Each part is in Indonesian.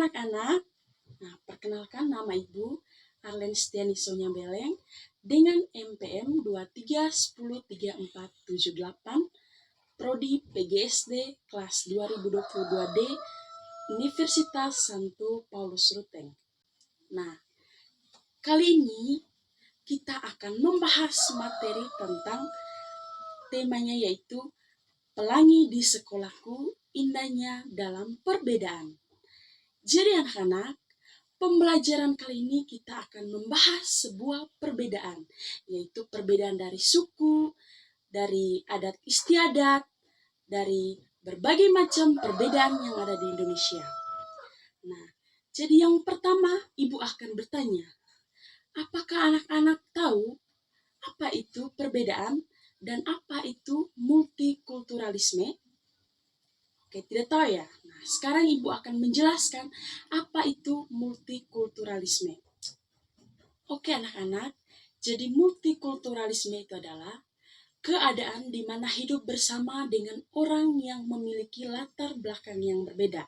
anak-anak, nah perkenalkan nama Ibu Arlen Setiani Sonya Beleng dengan MPM 23103478 Prodi PGSD kelas 2022D Universitas Santo Paulus Ruteng. Nah, kali ini kita akan membahas materi tentang temanya yaitu Pelangi di Sekolahku, Indahnya dalam Perbedaan. Jadi anak-anak, pembelajaran kali ini kita akan membahas sebuah perbedaan, yaitu perbedaan dari suku, dari adat istiadat, dari berbagai macam perbedaan yang ada di Indonesia. Nah, jadi yang pertama Ibu akan bertanya, apakah anak-anak tahu apa itu perbedaan dan apa itu multikulturalisme? Oke, tidak tahu ya. Nah, sekarang Ibu akan menjelaskan apa itu multikulturalisme. Oke anak-anak, jadi multikulturalisme itu adalah keadaan di mana hidup bersama dengan orang yang memiliki latar belakang yang berbeda.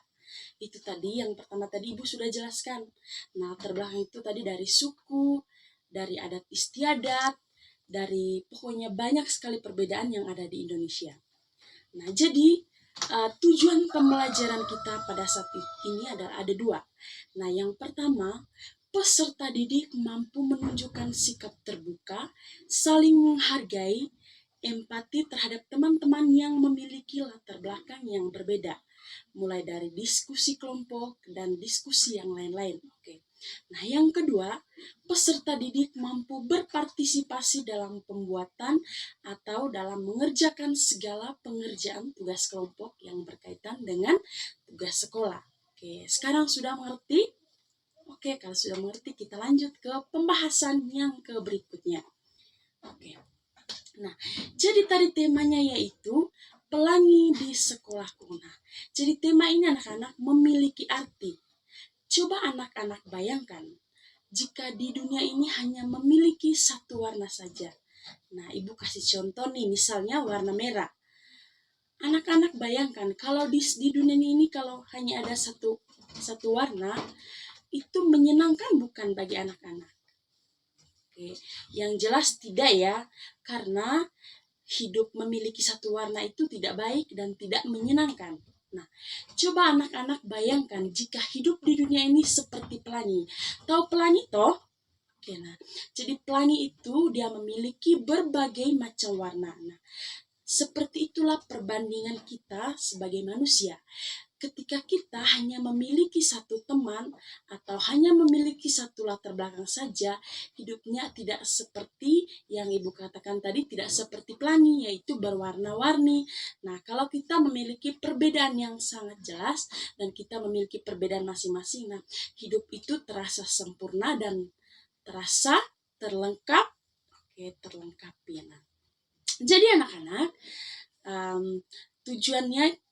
Itu tadi yang pertama tadi Ibu sudah jelaskan. Nah, latar belakang itu tadi dari suku, dari adat istiadat, dari pokoknya banyak sekali perbedaan yang ada di Indonesia. Nah, jadi tujuan pembelajaran kita pada saat ini adalah ada dua. Nah, yang pertama, peserta didik mampu menunjukkan sikap terbuka, saling menghargai, empati terhadap teman-teman yang memiliki latar belakang yang berbeda, mulai dari diskusi kelompok dan diskusi yang lain-lain. Oke. Nah, yang kedua, peserta didik mampu berpartisipasi dalam pembuatan atau dalam mengerjakan segala pengerjaan tugas kelompok yang berkaitan dengan tugas sekolah. Oke, sekarang sudah mengerti? Oke, kalau sudah mengerti, kita lanjut ke pembahasan yang berikutnya. Oke. Nah, jadi tadi temanya yaitu Pelangi di Sekolahku. Nah, jadi tema ini anak-anak memiliki arti. Coba anak-anak bayangkan, jika di dunia ini hanya memiliki satu warna saja. Nah, Ibu kasih contoh nih, misalnya warna merah. Anak-anak bayangkan, kalau di dunia ini kalau hanya ada satu warna, itu menyenangkan bukan bagi anak-anak? Oke, yang jelas tidak ya, karena hidup memiliki satu warna itu tidak baik dan tidak menyenangkan. Nah, coba anak-anak bayangkan jika hidup di dunia ini seperti pelangi. Tahu pelangi toh? Oke, nah, jadi pelangi itu dia memiliki berbagai macam warna. Nah, seperti itulah perbandingan kita sebagai manusia. Ketika kita hanya memiliki satu teman atau hanya memiliki satu latar belakang saja, hidupnya tidak seperti yang Ibu katakan tadi, tidak seperti pelangi, yaitu berwarna-warni. Nah, kalau kita memiliki perbedaan yang sangat jelas dan kita memiliki perbedaan masing-masing, nah, hidup itu terasa sempurna dan terasa terlengkap. Oke, terlengkapi. Nah, jadi anak-anak, tujuannya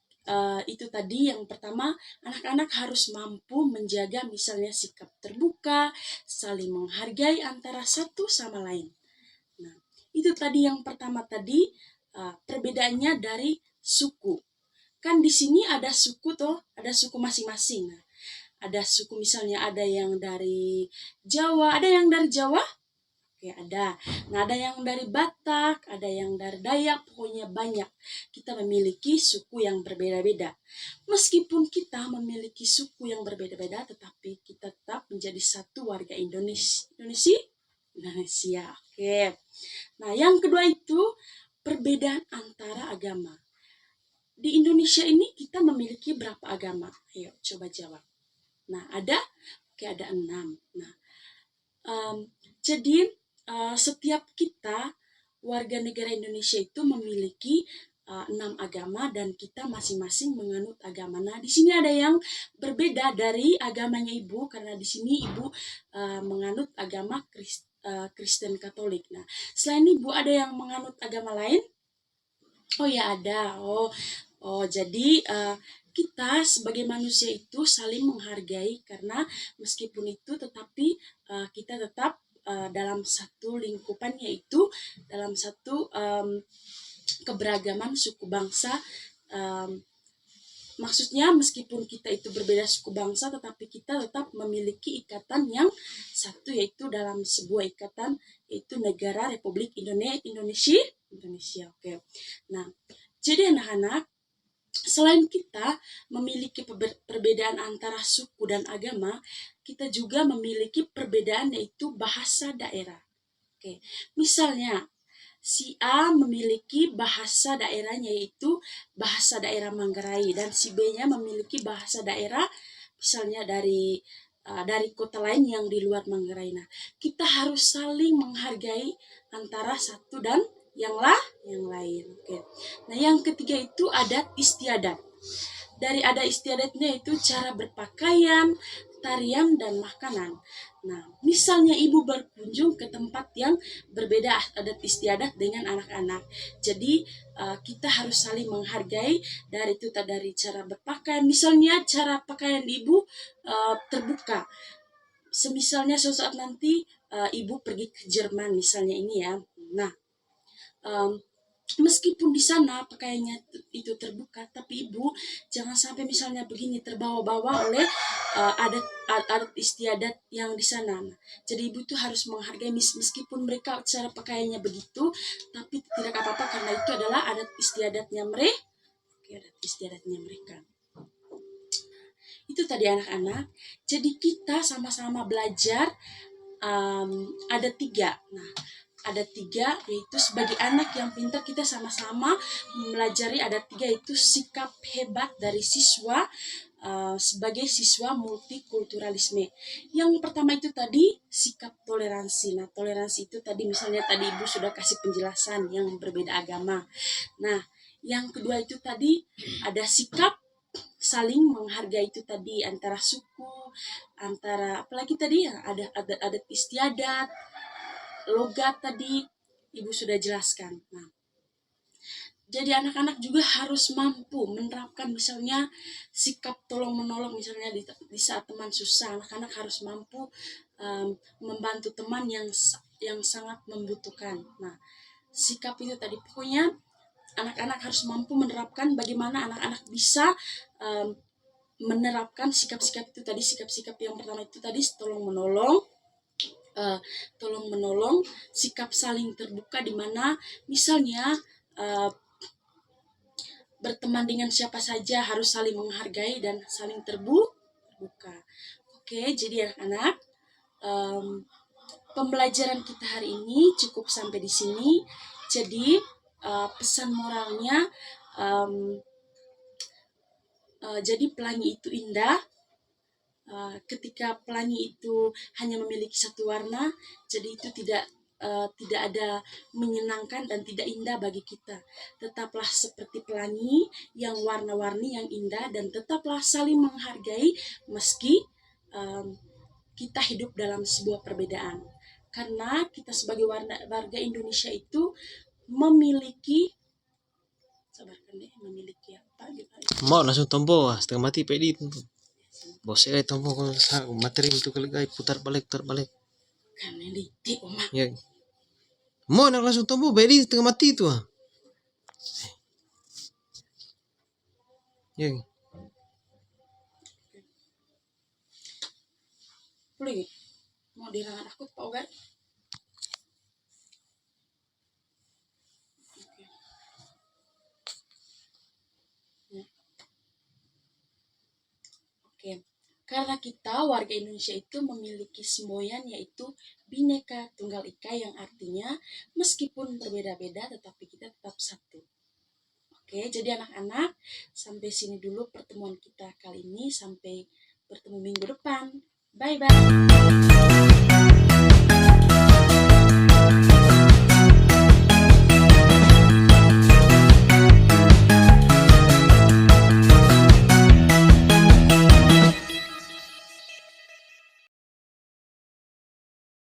itu tadi yang pertama, anak-anak harus mampu menjaga misalnya sikap terbuka, saling menghargai antara satu sama lain. Nah, itu tadi yang pertama tadi, perbedaannya dari suku. Kan di sini ada suku toh, ada suku masing-masing. Nah, ada suku misalnya ada yang dari Jawa, ada yang dari Jawa? Oke, ada. Nah, ada yang dari Batak, ada yang dari Dayak, pokoknya banyak. Kita memiliki suku yang berbeda-beda. Meskipun kita memiliki suku yang berbeda-beda, tetapi kita tetap menjadi satu warga Indonesia. Indonesia. Oke. Nah, yang kedua itu perbedaan antara agama. Di Indonesia ini kita memiliki berapa agama? Ayo, coba jawab. Nah, ada? Oke, ada 6. Nah, jadi setiap kita warga negara Indonesia itu memiliki 6 agama dan kita masing-masing menganut agama. Nah, di sini ada yang berbeda dari agamanya Ibu karena di sini Ibu menganut agama Kristen Katolik. Nah, selain Ibu ada yang menganut agama lain? Oh ya ada. Jadi kita sebagai manusia itu saling menghargai karena meskipun itu tetapi kita tetap dalam satu lingkupan, yaitu dalam satu keberagaman suku bangsa Maksudnya meskipun kita itu berbeda suku bangsa, tetapi kita tetap memiliki ikatan yang satu, yaitu dalam sebuah ikatan, yaitu negara Republik Indonesia. Oke. Nah, jadi anak-anak, selain kita memiliki perbedaan antara suku dan agama, kita juga memiliki perbedaan yaitu bahasa daerah. Oke. Misalnya, si A memiliki bahasa daerahnya yaitu bahasa daerah Manggarai, dan si B-nya memiliki bahasa daerah misalnya dari kota lain yang di luar Manggarai. Nah, kita harus saling menghargai antara satu dan yang lain. Oke. Nah, yang ketiga itu adat istiadat. Dari adat istiadatnya itu cara berpakaian, tarian, dan makanan. Nah, misalnya ibu berkunjung ke tempat yang berbeda adat istiadat dengan anak-anak. Jadi, kita harus saling menghargai dari cara berpakaian. Misalnya cara pakaian ibu terbuka. Semisalnya suatu saat nanti ibu pergi ke Jerman misalnya ini ya. Nah, meskipun di sana pakaiannya itu terbuka, tapi ibu jangan sampai misalnya begini terbawa-bawa oleh adat istiadat yang di sana. Nah, jadi ibu tuh harus menghargai meskipun mereka cara pakaiannya begitu, tapi tidak apa-apa karena itu adalah adat istiadatnya mereka. Itu tadi anak-anak. Jadi kita sama-sama belajar ada 3. Nah, ada 3 yaitu sebagai anak yang pintar kita sama-sama mempelajari ada 3 yaitu sikap hebat dari siswa sebagai siswa multikulturalisme. Yang pertama itu tadi sikap toleransi. Nah, toleransi itu tadi misalnya tadi ibu sudah kasih penjelasan yang berbeda agama. Nah, yang kedua itu tadi ada sikap saling menghargai itu tadi antara suku, antara apalagi tadi ya ada adat istiadat, logat tadi ibu sudah jelaskan. Nah, jadi anak-anak juga harus mampu menerapkan misalnya sikap tolong menolong misalnya di saat teman susah. Anak-anak harus mampu membantu teman yang sangat membutuhkan. Nah, sikap itu tadi pokoknya anak-anak harus mampu menerapkan bagaimana anak-anak bisa menerapkan sikap-sikap itu tadi. Sikap-sikap yang pertama itu tadi tolong menolong, sikap saling terbuka di mana misalnya berteman dengan siapa saja harus saling menghargai dan saling terbuka. Oke, jadi anak-anak pembelajaran kita hari ini cukup sampai di sini. Jadi pesan moralnya jadi pelangi itu indah. Ketika pelangi itu hanya memiliki satu warna, jadi itu tidak ada menyenangkan dan tidak indah bagi kita. Tetaplah seperti pelangi yang warna-warni yang indah, dan tetaplah saling menghargai meski kita hidup dalam sebuah perbedaan. Karena kita sebagai warga Indonesia itu memiliki apa gitu. Mau langsung tombol setengah mati pedi itu. Bos saya tombol kalau materi itu kalau putar balik. Kan ini di Oma. Ya. Mau nak langsung tombol pedi setengah mati itu ah. Ya. Boleh mau dirangan aku Pak Ogar. Oke. Karena kita warga Indonesia itu memiliki semboyan yaitu Bhinneka Tunggal Ika, yang artinya meskipun berbeda-beda tetapi kita tetap satu. Oke, jadi anak-anak sampai sini dulu pertemuan kita kali ini, sampai bertemu minggu depan. Bye-bye.